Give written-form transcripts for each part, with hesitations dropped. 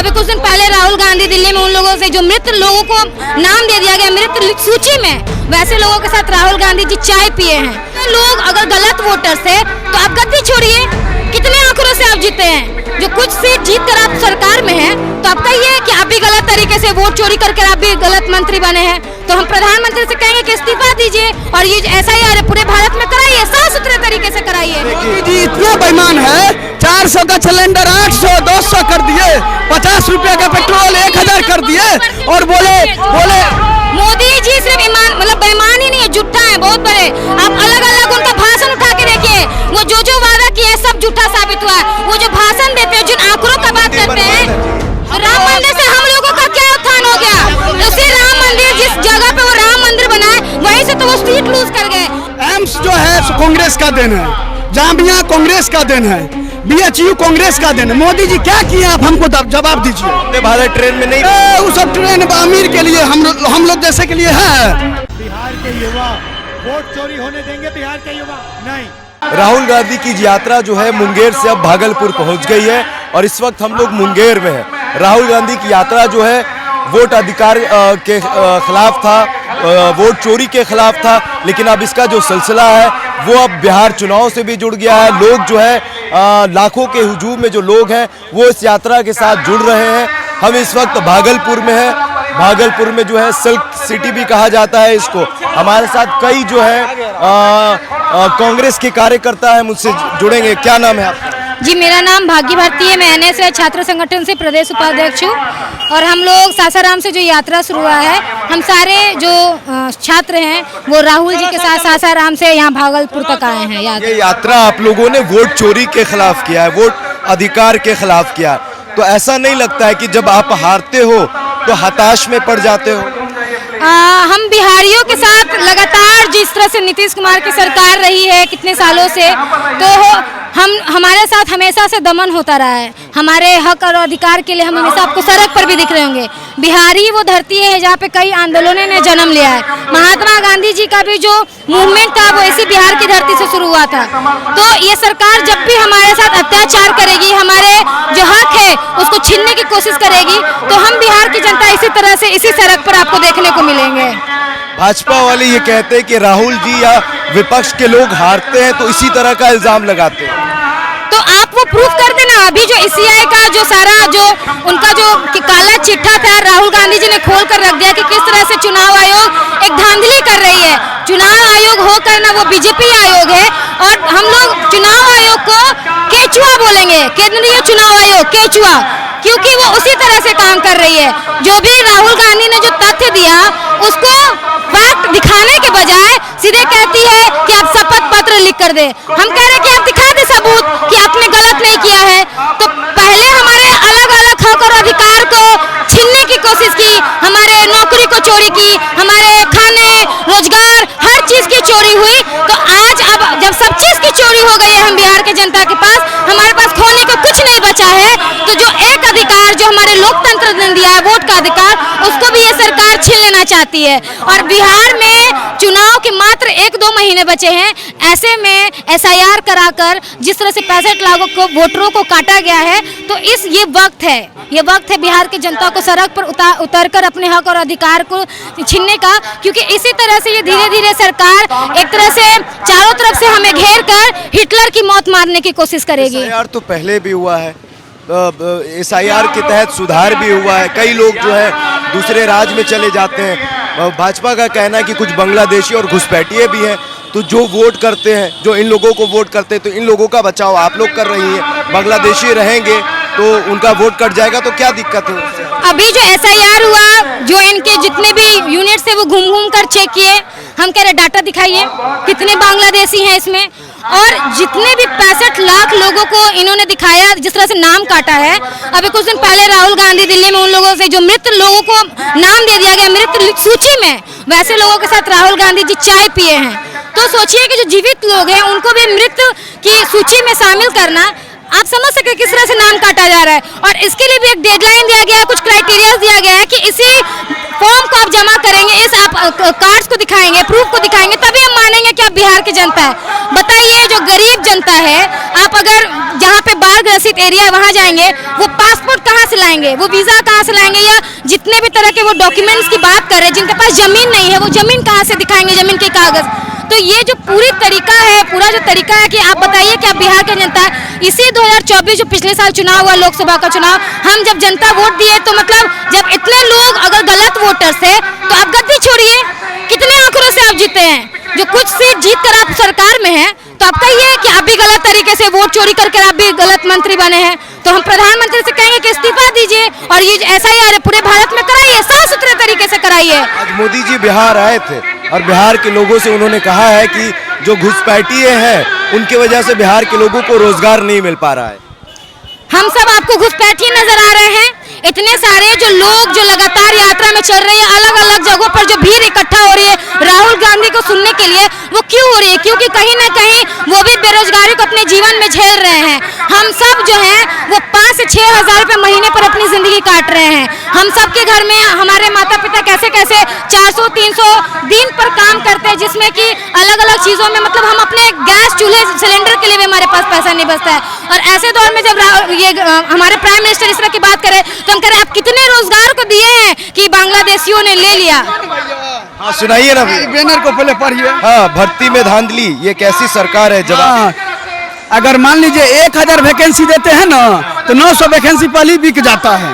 अभी कुछ दिन पहले राहुल गांधी दिल्ली में उन लोगों से जो मृत लोगों को नाम दे दिया गया मृत सूची में, वैसे लोगों के साथ राहुल गांधी जी चाय पिए हैं। लोग अगर गलत वोटर्स थे तो आप गद्दी छोड़िए, कितने आंकड़ों से आप जीते हैं? जो कुछ सीट जीत कर आप सरकार में हैं तो आप कहिए कि आप भी गलत तरीके से वोट चोरी करके आप भी गलत मंत्री बने हैं। तो हम प्रधानमंत्री से कहेंगे कि इस्तीफा दीजिए और ये SIR पूरे भारत में कराइए, साफ सुथरे तरीके से कराइए। मोदी जी इतना बेईमान है, 400 का सिलेंडर 800 200 कर दिए, 50 रुपए का पेट्रोल 1000 कर दिए और बोले मोदी जी सिर्फ बेईमान ही नहीं है, झूठा है बहुत बड़े। आप अलग अलग उनका भाषण उठा के देखिए, वो जो वादा किए हैं सब झूठा साबित हुआ है। वो जो भाषण देते हैं, जिन आंकड़ों का बात करते हैं, राम मंदिर से हम लोगों का क्या उत्थान हो गया? उसी राम मंदिर जिस जगह पे वो राम मंदिर बना है वहीं से तो वो सीट लूज कर गए। एम्स जो है कांग्रेस का देन है, जामिया कांग्रेस का देन है, BHU कांग्रेस का देन है। मोदी जी क्या किए आप हमको जवाब दीजिए। भारत ट्रेन में नहीं, वो सब ट्रेन अमीर के लिए, हम लोग जैसे के लिए है। बिहार के युवा वोट चोरी होने देंगे? बिहार के युवा नहीं। राहुल गांधी की यात्रा जो है मुंगेर से अब भागलपुर पहुंच गई है और इस वक्त हम लोग मुंगेर में हैं। राहुल गांधी की यात्रा जो है वोट अधिकार के खिलाफ था, वोट चोरी के खिलाफ था, लेकिन अब इसका जो सिलसिला है वो अब बिहार चुनाव से भी जुड़ गया है। लोग जो है लाखों के हुजूम में जो लोग हैं वो इस यात्रा के साथ जुड़ रहे हैं। हम इस वक्त भागलपुर में हैं। भागलपुर में जो है सिल्क सिटी भी कहा जाता है इसको। हमारे साथ कई जो है कांग्रेस के कार्यकर्ता है, मुझसे जुड़ेंगे। क्या नाम है आपका? जी, मेरा नाम भाग्य भारती है। मैं NSY छात्र संगठन से प्रदेश उपाध्यक्ष हूँ और हम लोग सासाराम से जो यात्रा शुरू हुआ है, हम सारे जो छात्र हैं वो राहुल जी के साथ सासाराम से यहाँ भागलपुर तक आए हैं। ये यात्रा आप लोगों ने वोट चोरी के खिलाफ किया है, वोट अधिकार के खिलाफ किया है, तो ऐसा नहीं लगता है कि जब आप हारते हो तो हताश में पड़ जाते हो? हम बिहारियों के साथ लगातार जिस तरह से नीतीश कुमार की सरकार रही है कितने सालों से, तो हमारे साथ हमेशा से दमन होता रहा है। हमारे हक और अधिकार के लिए हम हमेशा आपको सड़क पर भी दिख रहे होंगे। बिहारी वो धरती है जहाँ पे कई आंदोलनों ने जन्म लिया है। महात्मा गांधी जी का भी जो मूवमेंट था वो इसी बिहार की धरती से शुरू हुआ था। तो ये सरकार जब भी हमारे साथ अत्याचार करेगी, हमारे जो हक है उसको छीनने की कोशिश करेगी, तो हम बिहार की जनता इसी तरह से इसी सड़क पर आपको देखने को मिलेंगे। भाजपा वाले ये कहते हैं कि राहुल जी या विपक्ष के लोग हारते हैं तो इसी तरह का इल्जाम लगाते हैं। तो आप वो प्रूफ कर देना। अभी जो SCI का जो सारा जो उनका जो काला चिट्ठा था राहुल गांधी जी ने खोल कर रख दिया कि किस तरह से चुनाव आयोग एक धांधली कर रही है। चुनाव आयोग होकर ना वो BJP आयोग है और हम लोग चुनाव आयोग को केचुआ बोलेंगे, केंद्रीय चुनाव आयोग केचुआ, क्योंकि वो उसी तरह से काम कर रही है। जो भी राहुल गांधी ने जो तथ्य दिया उसको फैक्ट दिखाने के बजाय सीधे कहती है कि आप शपथ पत्र लिख कर दे। हम कह रहे हैं कि आप दिखा दे सबूत कि आपने गलत नहीं किया है। तो पहले हमारे अलग अलग हक और अधिकार को छीनने की कोशिश की, हमारे नौकरी को चोरी की, हमारे खाने रोजगार हर चीज की चोरी हुई। तो आज अब जब सब चीज की चोरी हो गई है हम बिहार के जनता के पास, हमारे पास खोने को कुछ नहीं बचा है। तो जो एक अधिकार जो हमारे लोकतंत्र ने दिया है, वोट का अधिकार, उसको भी ये सरकार छीन लेना चाहती है। और बिहार में चुनाव के मात्र 1-2 महीने बचे हैं, ऐसे में SIR कराकर जिस तरह से 65 लाख को वोटरों को काटा गया है, तो ये वक्त है बिहार की जनता को सड़क पर उतरकर अपने हक और अधिकार को छीनने का। क्योंकि इसी तरह से ये धीरे धीरे सरकार एक तरह से चारों तरफ से हमें घेर कर हिटलर की मौत मारने की कोशिश करेगी। SIR तो पहले भी हुआ है, SIR के तहत सुधार भी हुआ है। कई लोग जो है दूसरे राज्य में चले जाते हैं। भाजपा का कहना है कि कुछ बांग्लादेशी और घुसपैठिए भी हैं, तो जो वोट करते हैं, जो इन लोगों को वोट करते हैं, तो इन लोगों का बचाव आप लोग कर रही हैं। बांग्लादेशी रहेंगे तो उनका वोट कट जाएगा, तो क्या दिक्कत है उससे? अभी जो SIR हुआ, जो इनके जितने भी यूनिट है वो घूम कर चेक किए। हम कह रहे डाटा दिखाइए कितने बांग्लादेशी हैं इसमें, और जितने भी 65 लाख लोगों को इन्होंने दिखाया जिस तरह से नाम काटा है। अभी कुछ दिन पहले राहुल गांधी दिल्ली में उन लोगों से जो मृत लोगों को नाम दे दिया गया मृत सूची में, वैसे लोगों के साथ राहुल गांधी जी चाय पिए हैं। तो सोचिए कि जो जीवित लोग हैं उनको भी मृत की सूची में शामिल करना, आप समझ सकते किस तरह से नाम काटा जा रहा है। और इसके लिए भी एक डेडलाइन दिया गया है, कुछ क्राइटेरिया दिया गया है कि इसी फॉर्म को आप जमा करेंगे, इस आप कार्ड्स को दिखाएंगे, प्रूफ को दिखाएंगे, तभी हम मानेंगे कि आप बिहार की जनता है। बताइए जो गरीब जनता है, आप अगर जहाँ पे बाढ़ ग्रसित एरिया है वहाँ जाएंगे, वो पासपोर्ट कहाँ से लाएंगे, वो वीजा कहाँ से लाएंगे, या जितने भी तरह के वो डॉक्यूमेंट्स की बात कर रहे हैं, जिनके पास जमीन नहीं है वो जमीन कहाँ से दिखाएंगे, जमीन के कागज। तो ये जो पूरी तरीका है, पूरा जो तरीका है कि आप बताइए कि आप बिहार की जनता है। इसी 2024 जो पिछले साल चुनाव हुआ, लोकसभा का चुनाव, हम जब जनता वोट दिए तो मतलब जब इतने लोग अगर गलत वोटर्स थे तो आप गद्दी छोड़िए, कितने आंकड़ों से आप जीते हैं, जो कुछ से जीत कर आप सरकार में हैं, तो आप कहिए कि आप भी गलत तरीके से वोट चोरी करके आप भी गलत मंत्री बने हैं। तो हम प्रधानमंत्री से कहेंगे कि इस्तीफा दीजिए और ये SIR पूरे भारत में कराइए, साफ सुथरे तरीके से कराइए। आज मोदी जी बिहार आए थे और बिहार के लोगों से उन्होंने कहा है कि जो घुसपैठिए हैं उनकी वजह से बिहार के लोगों को रोजगार नहीं मिल पा रहा है। हम सब आपको घुसपैठिए नजर आ रहे हैं। इतने सारे जो लोग जो लगातार यात्रा में चल रहे हैं, अलग अलग जगहों पर जो भीड़ इकट्ठा हो रही है राहुल गांधी को सुनने के लिए, वो क्यों हो रही है? क्योंकि कहीं ना कहीं वो भी बेरोजगारी को अपने जीवन में झेल रहे हैं। हम सब जो हैं वो 5 से 6 हज़ार रुपये महीने पर अपनी जिंदगी काट रहे हैं। हम सबके घर में हमारे माता पिता कैसे कैसे 400-300 दिन पर काम करते हैं, जिसमें कि अलग अलग चीजों में मतलब हम अपने गैस चूल्हे सिलेंडर के लिए भी हमारे पास पैसा नहीं बचता है। और ऐसे दौर में जब हमारे प्राइम मिनिस्टर इस तरह की बात करें तो हम कह रहे हैं आप कितने रोजगार को दिए हैं कि बांग्लादेशियों ने ले लिया। हाँ सुनाइए ना बैनर को पहले पढ़िए। हाँ, भर्ती में धांधली, ये कैसी सरकार है? जवाब अगर मान लीजिए 1000 वैकेंसी देते हैं ना तो 900 वैकेंसी पहले बिक जाता है।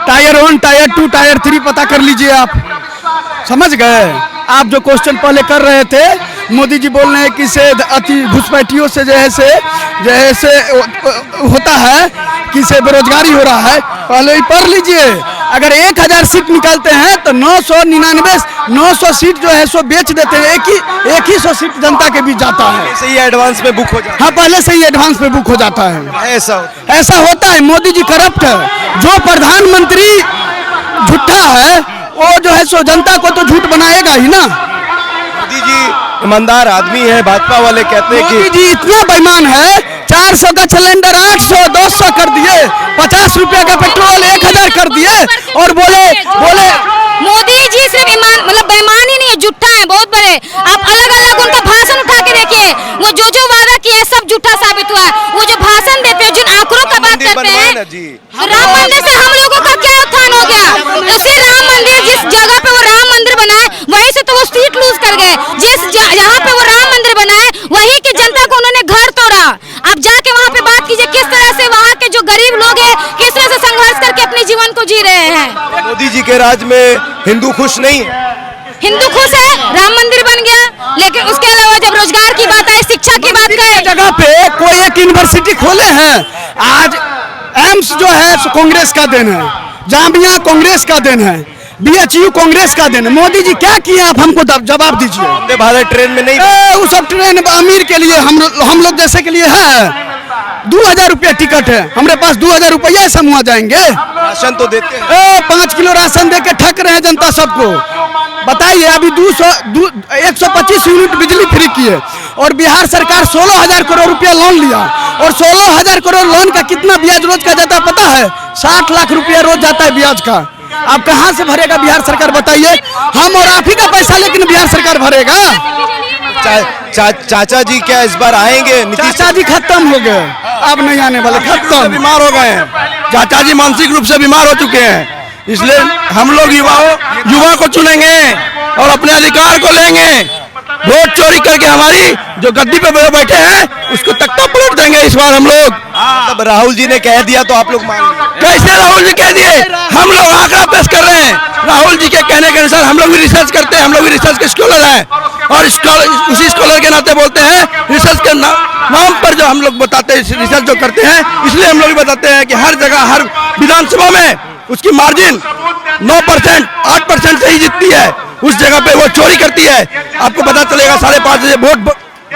टायर 1, टायर 2, टायर 3 पता कर लीजिए आप, समझ गए? आप जो क्वेश्चन पहले कर रहे थे, मोदी जी बोल रहे हैं कि से अति घुसपैठियों से जैसे होता है कि से बेरोजगारी हो रहा है, पहले ही पढ़ लीजिए। अगर 1000 सीट निकालते हैं तो 900 सीट जो है सो बेच देते हैं, एक ही 100 सीट जनता के बीच जाता है। से ही एडवांस में बुक हो जाता है। हाँ, पहले से ही एडवांस पे बुक हो जाता है। ऐसा होता है। मोदी जी करप्ट है। जो प्रधानमंत्री झूठा है वो जो है सो जनता को तो झूठ बनाएगा ही ना। मोदी जी ईमानदार आदमी है, भाजपा वाले कहते हैं मोदी जी इतना बेईमान है, 400 का सिलेंडर 800 200 कर दिए, 50 रुपए का पेट्रोल 1000 कर दिए और बोले मोदी जी सिर्फ ईमान मतलब बेईमान ही नहीं है, झूठा है बहुत बड़े। आप अलग अलग उनका भाषण उठा के देखिए, वो जो वादा किया है सब झूठा साबित हुआ है। वो जो भाषण देते हैं, जिन आंकड़ों का बात करते हैं, राम मंदिर से हम लोगों का क्या उत्थान हो गया? उसी राम मंदिर जिस जगह पे वो राम मंदिर बनाए वहीं से तो वो सीट लूज कर गए। जहाँ पे वो राम मंदिर बनाए वहीं की जनता को उन्होंने घर तोड़ा। आप जाके वहाँ पे बात कीजिए किस तरह से वहाँ के जो गरीब लोग हैं किस तरह से संघर्ष करके अपने जीवन को जी रहे हैं। मोदी जी के राज में हिंदू खुश नहीं है। हिंदू खुश है, राम मंदिर बन गया, लेकिन उसके अलावा जब रोजगार की बात है, शिक्षा की बात करें, जगह पे कोई एक यूनिवर्सिटी खोले हैं। आज एम्स जो है कांग्रेस का देन है, जामिया कांग्रेस का देन है, BHU कांग्रेस का देन है। मोदी जी क्या किए आप हमको जवाब दीजिए। वंदे भारत ट्रेन में नहीं, वो सब ट्रेन अमीर के लिए, हम लोग जैसे के लिए है। 2000 रुपया टिकट है, हमारे पास 2000 रुपया समूह जाएंगे। राशन तो देते हैं। 5 किलो राशन दे के ठक रहे हैं जनता सबको। बताइए अभी 125 यूनिट बिजली फ्री की है और बिहार सरकार 16,000 करोड़ रुपया लोन लिया और 16,000 करोड़ लोन का कितना ब्याज रोज का जाता है पता है? 60 लाख रुपया रोज जाता है ब्याज का। आप कहाँ से भरेगा बिहार सरकार बताइए? हम और आप ही का पैसा लेकिन बिहार सरकार भरेगा। चाचा जी क्या इस बार आएंगे? चाचा जी खत्म हो गए, अब नहीं आने वाले, खत्म, बीमार हो गए हैं। चाचा जी मानसिक रूप से बीमार हो चुके हैं, इसलिए हम लोग युवा को चुनेंगे और अपने अधिकार को लेंगे। वोट चोरी करके हमारी जो गद्दी पे बैठे हैं उसको तख्ता पलट देंगे इस बार हम लोग। तब राहुल जी ने कह दिया तो आप लोग मान लीजिए। कैसे राहुल जी कह दिए? हम लोग आंकड़ा पेश कर रहे हैं। राहुल जी के कहने के अनुसार हम लोग भी रिसर्च करते हैं, हम लोग भी रिसर्च के स्कॉलर हैं और उसी स्कॉलर के नाते बोलते हैं। रिसर्च के नाम पर जो हम लोग बताते हैं, रिसर्च जो करते हैं, इसलिए हम लोग भी बताते हैं कि हर जगह हर विधानसभा में उसकी मार्जिन 9%, 8% से ही जीतती है। उस जगह पे वो चोरी करती है। आपको पता चलेगा 5:30 बजे वोट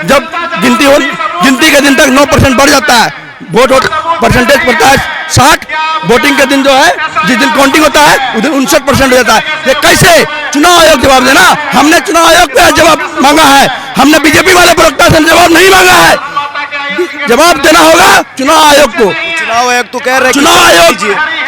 जब गिनती के दिन तक 9% बढ़ जाता है, वोट परसेंटेज पड़ता है 60, वोटिंग के दिन जो है जिस दिन काउंटिंग होता है उस दिन 59% हो जाता है। ये कैसे? चुनाव आयोग जवाब देना। हमने चुनाव आयोग पे जवाब मांगा है, हमने बीजेपी वाले प्रवक्ता से जवाब नहीं मांगा है। जवाब देना होगा चुनाव आयोग को। चुनाव आयोग तो कह रहे हैं चुनाव आयोग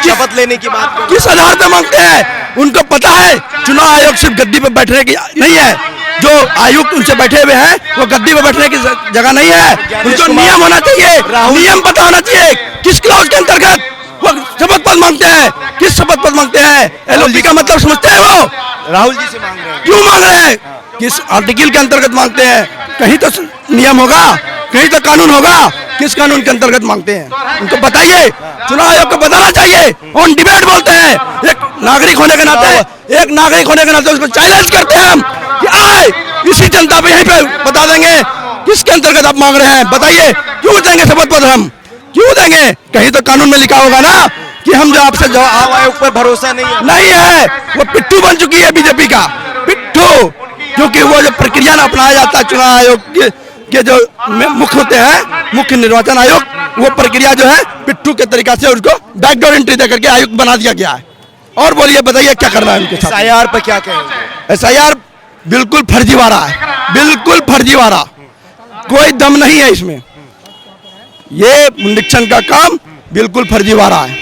शपथ लेने की बात कर रहे किस आधार पे मांगते हैं? उनको पता है चुनाव आयोग सिर्फ गद्दी पे बैठने की नहीं है। जो आयुक्त उनसे बैठे हुए हैं वो गद्दी पे बैठने की जगह नहीं है। उनको नियम होना चाहिए, नियम पता होना चाहिए किस क्लॉज के अंतर्गत वो शपथ पद मांगते हैं, किस शपथ पद मांगते हैं। एलओपी का मतलब समझते हैं वो? राहुल जी से मांग रहे हैं। क्यों मांग रहे हैं? किस आर्टिकल के अंतर्गत मांगते हैं? कहीं तो नियम होगा, कहीं तो कानून होगा। किस कानून के अंतर्गत मांगते हैं उनको बताइए। चुनाव आयोग को बताना चाहिए। ऑन डिबेट बोलते हैं। एक नागरिक होने के नाते उसको चैलेंज करते हैं हम कि आए इसी जनता पे यहीं पे बता देंगे किसके अंतर्गत आप मांग रहे हैं। बताइए क्यों देंगे शपथ पत्र? हम क्यों देंगे? कहीं तो कानून में लिखा होगा ना कि हम जो आपसे चुनाव आयोग पर भरोसा नहीं है। वो पिट्ठू बन चुकी है बीजेपी का पिट्ठू। क्योंकि वो जो प्रक्रिया ना अपनाया जाता है चुनाव आयोग के जो मुख्य होते हैं, मुख्य निर्वाचन आयोग, वो प्रक्रिया जो है पिट्ठू के तरीका से उसको बैकडोर एंट्री देकर के आयुक्त बना दिया गया है। और बोलिए बताइए क्या करना है उनके साथ? एसआईआर पर क्या कहेंगे? एसआईआर बिल्कुल फर्जीवाड़ा है, बिल्कुल फर्जीवाड़ा। कोई दम नहीं है इसमें। ये निरीक्षण का काम बिल्कुल फर्जीवाड़ा है।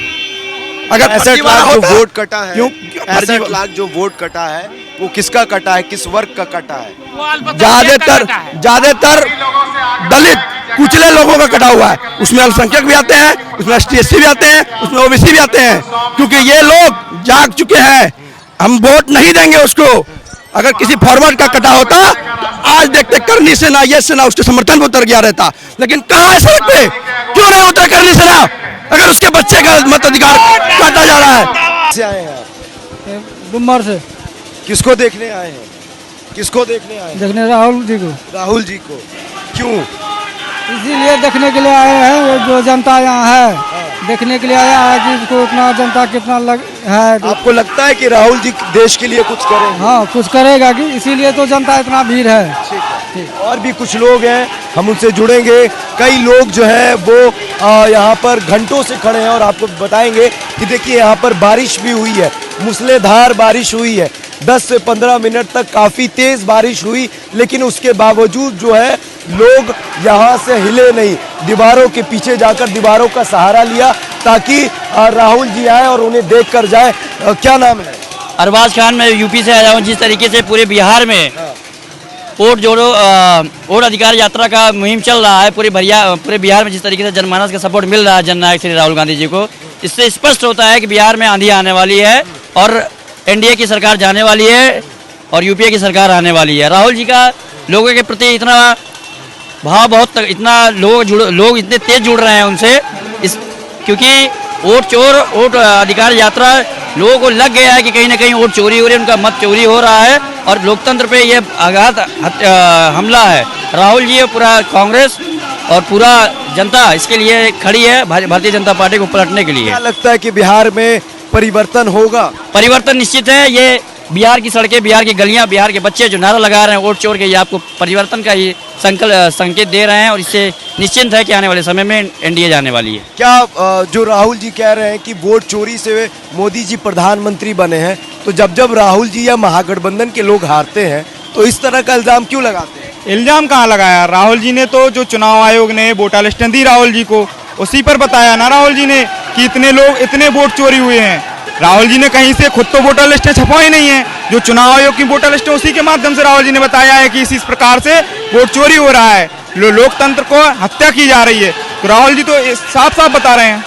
अगर 65 लाख जो वोट कटा है, क्यों 65 लाख जो वोट कटा है वो किसका कटा है? किस वर्ग का कटा है? ज्यादातर दलित कुचले लोगों का कटा हुआ है। उसमें अल्पसंख्यक भी आते हैं, उसमें ST/SC भी आते हैं, उसमें OBC भी आते हैं। क्योंकि ये लोग जाग चुके हैं। हम वोट नहीं देंगे उसको। अगर किसी फॉरवर्ड का कटा होता तो आज देखते करनी सेना, ये सेना उसके समर्थन में उतर गया रहता। लेकिन कहाँ है सड़क पे? क्यों नहीं उतर करनी सेना अगर उसके बच्चे का मताधिकार काटा जा रहा है? से आए हैं आप? बुम्बर से। किसको देखने आए हैं? किसको देखने आए हैं? देखने राहुल जी को। राहुल जी को। क्यों? इसीलिए देखने के लिए आए हैं। ये जो जनता यहाँ है देखने के लिए आया है कि इसको इतना जनता कितना है। आपको लगता है कि राहुल जी देश के लिए कुछ करेंगे? हाँ कुछ करेगा कि इसीलिए तो जनता इतना भीड़ है। और भी कुछ लोग हैं, हम उनसे जुड़ेंगे। कई लोग जो है वो यहाँ पर घंटों से खड़े हैं और आपको बताएंगे कि देखिए यहाँ पर बारिश भी हुई है, मूसलाधार बारिश हुई है। 10 से 15 मिनट तक काफ़ी तेज़ बारिश हुई, लेकिन उसके बावजूद जो है लोग यहाँ से हिले नहीं। दीवारों के पीछे जाकर दीवारों का सहारा लिया ताकि राहुल जी आए और उन्हें देख कर जाए। क्या नाम है? अरबाज खान, मैं यूपी से आया हूँ। जिस तरीके से पूरे बिहार में वोट जोड़ो वोट अधिकार यात्रा का मुहिम चल रहा है, पूरे बिहार में जिस तरीके से जनमानस का सपोर्ट मिल रहा है जननायक श्री राहुल गांधी जी को, इससे स्पष्ट होता है कि बिहार में आंधी आने वाली है और एनडीए की सरकार जाने वाली है और यूपीए की सरकार आने वाली है। राहुल जी का लोगों के प्रति इतना भाव, इतना लोग इतने तेज जुड़ रहे हैं उनसे क्योंकि वोट अधिकार यात्रा लोगों को लग गया है कि कहीं ना कहीं वोट चोरी हो रही है, उनका मत चोरी हो रहा है और लोकतंत्र पे ये आघात हमला है। राहुल जी पूरा कांग्रेस और पूरा जनता इसके लिए खड़ी है, भारतीय जनता पार्टी को पलटने के लिए। क्या लगता है कि बिहार में परिवर्तन होगा? परिवर्तन निश्चित है। ये बिहार की सड़कें, बिहार की गलियां, बिहार के बच्चे जो नारा लगा रहे हैं वोट चोर के, ये आपको परिवर्तन का ही संकेत दे रहे हैं और इससे निश्चिंत है कि आने वाले समय में एनडीए जाने वाली है। क्या जो राहुल जी कह रहे हैं कि वोट चोरी से मोदी जी प्रधानमंत्री बने हैं, तो जब राहुल जी या महागठबंधन के लोग हारते हैं तो इस तरह का इल्जाम क्यों लगाते हैं? इल्जाम कहाँ लगाया? राहुल जी ने तो जो चुनाव आयोग ने वोटर लिस्टें दी राहुल जी को, उसी पर बताया ना राहुल जी ने कि इतने वोट चोरी हुए हैं। राहुल जी ने कहीं से खुद तो वोटर लिस्टें छपवाई नहीं है, जो चुनाव आयोग की वोटर लिस्टें उसी के माध्यम से राहुल जी ने बताया है कि इस प्रकार से वोट चोरी हो रहा है, लोकतंत्र को हत्या की जा रही है। तो राहुल जी तो साफ साफ बता रहे हैं।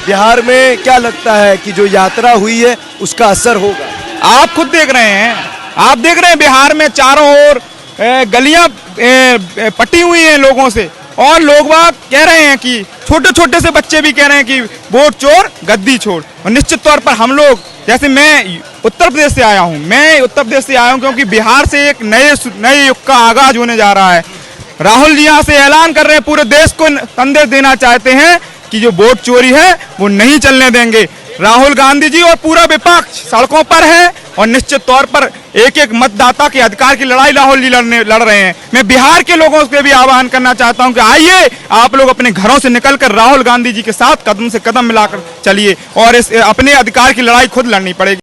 बिहार में क्या लगता है कि जो यात्रा हुई है उसका असर होगा? आप खुद देख रहे हैं, बिहार में चारों ओर गलियां पटी हुई हैं लोगों से और लोग बाग कह रहे हैं कि छोटे छोटे से बच्चे भी कह रहे हैं कि वोट चोर गद्दी छोड़। और निश्चित तौर पर हम लोग, जैसे मैं उत्तर प्रदेश से आया हूं, क्योंकि बिहार से एक नए युग का आगाज होने जा रहा है। राहुल जी यहाँ से ऐलान कर रहे हैं, पूरे देश को संदेश देना चाहते हैं कि जो वोट चोरी है वो नहीं चलने देंगे। राहुल गांधी जी और पूरा विपक्ष सड़कों पर है और निश्चित तौर पर एक एक मतदाता के अधिकार की लड़ाई राहुल जी लड़ रहे हैं। मैं बिहार के लोगों से भी आह्वान करना चाहता हूं कि आइए आप लोग अपने घरों से निकलकर राहुल गांधी जी के साथ कदम से कदम मिलाकर चलिए और अपने अधिकार की लड़ाई खुद लड़नी पड़ेगी।